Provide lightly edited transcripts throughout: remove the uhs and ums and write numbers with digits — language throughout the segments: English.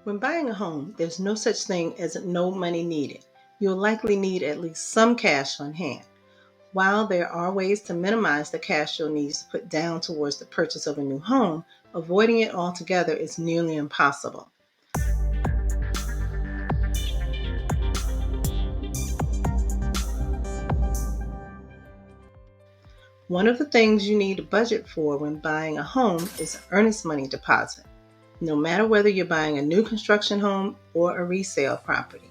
When buying a home, there's no such thing as no money needed. You'll likely need at least some cash on hand. While there are ways to minimize the cash you'll need to put down towards the purchase of a new home, avoiding it altogether is nearly impossible. One of the things you need to budget for when buying a home is earnest money deposit, no matter whether you're buying a new construction home or a resale property.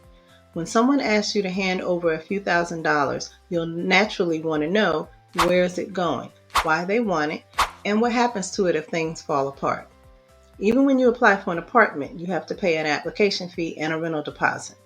When someone asks you to hand over a few $1,000s, you'll naturally want to know where is it going, why they want it, and what happens to it if things fall apart. Even when you apply for an apartment, you have to pay an application fee and a rental deposit.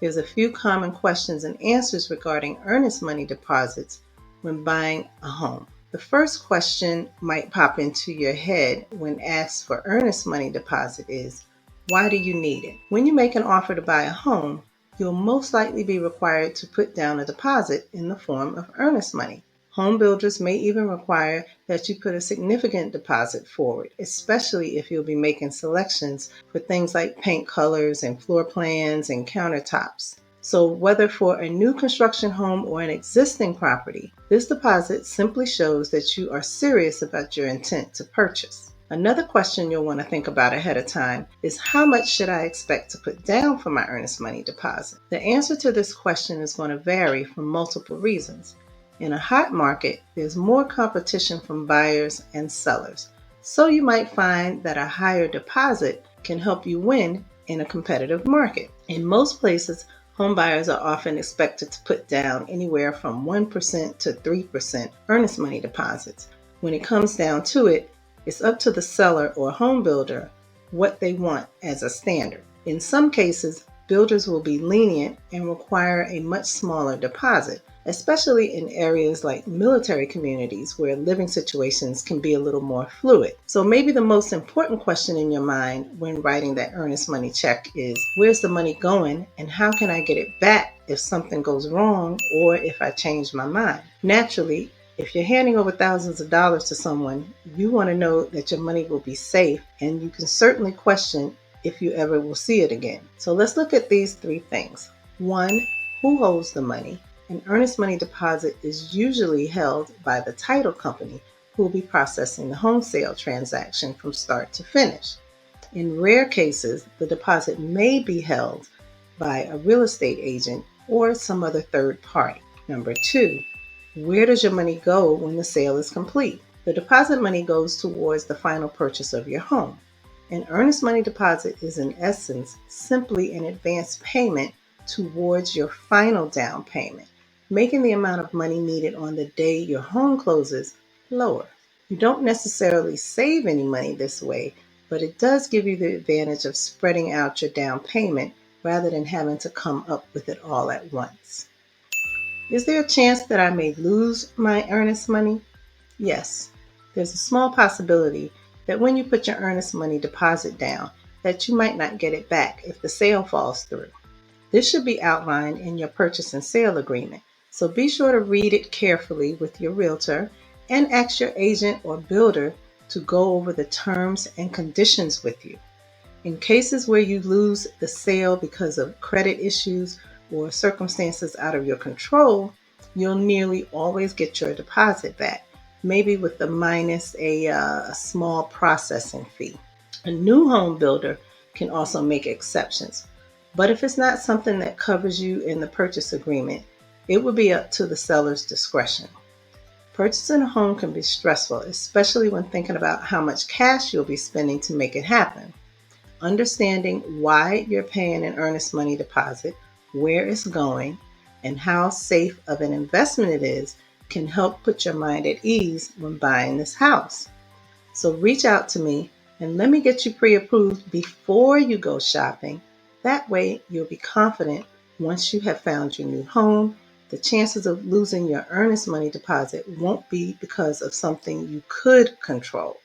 There's a few common questions and answers regarding earnest money deposits when buying a home. The first question might pop into your head when asked for earnest money deposit is, why do you need it? When you make an offer to buy a home, you'll most likely be required to put down a deposit in the form of earnest money. Home builders may even require that you put a significant deposit forward, especially if you'll be making selections for things like paint colors and floor plans and countertops. So whether for a new construction home or an existing property, this deposit simply shows that you are serious about your intent to purchase. Another question you'll want to think about ahead of time is, how much should I expect to put down for my earnest money deposit? The answer to this question is going to vary for multiple reasons. In a hot market, there's more competition from buyers and sellers, so you might find that a higher deposit can help you win in a competitive market. In most places, home buyers are often expected to put down anywhere from 1% to 3% earnest money deposits. When it comes down to it, it's up to the seller or home builder what they want as a standard. In some cases, builders will be lenient and require a much smaller deposit, especially in areas like military communities where living situations can be a little more fluid. So maybe the most important question in your mind when writing that earnest money check is, where's the money going and how can I get it back if something goes wrong or if I change my mind? Naturally, if you're handing over thousands of dollars to someone, you want to know that your money will be safe, and you can certainly question if you ever will see it again. So let's look at these three things. 1, who holds the money? An earnest money deposit is usually held by the title company who will be processing the home sale transaction from start to finish. In rare cases, the deposit may be held by a real estate agent or some other third party. Number 2, where does your money go when the sale is complete? The deposit money goes towards the final purchase of your home. An earnest money deposit is in essence simply an advance payment towards your final down payment, making the amount of money needed on the day your home closes lower. You don't necessarily save any money this way, but it does give you the advantage of spreading out your down payment rather than having to come up with it all at once. Is there a chance that I may lose my earnest money? Yes, there's a small possibility that when you put your earnest money deposit down, that you might not get it back if the sale falls through. This should be outlined in your purchase and sale agreement, so be sure to read it carefully with your realtor and ask your agent or builder to go over the terms and conditions with you. In cases where you lose the sale because of credit issues or circumstances out of your control, you'll nearly always get your deposit back, maybe with a minus a small processing fee. A new home builder can also make exceptions, but if it's not something that covers you in the purchase agreement, it would be up to the seller's discretion. Purchasing a home can be stressful, especially when thinking about how much cash you'll be spending to make it happen. Understanding why you're paying an earnest money deposit, where it's going, and how safe of an investment it is can help put your mind at ease when buying this house. So reach out to me and let me get you pre-approved before you go shopping. That way you'll be confident once you have found your new home. The chances of losing your earnest money deposit won't be because of something you could control.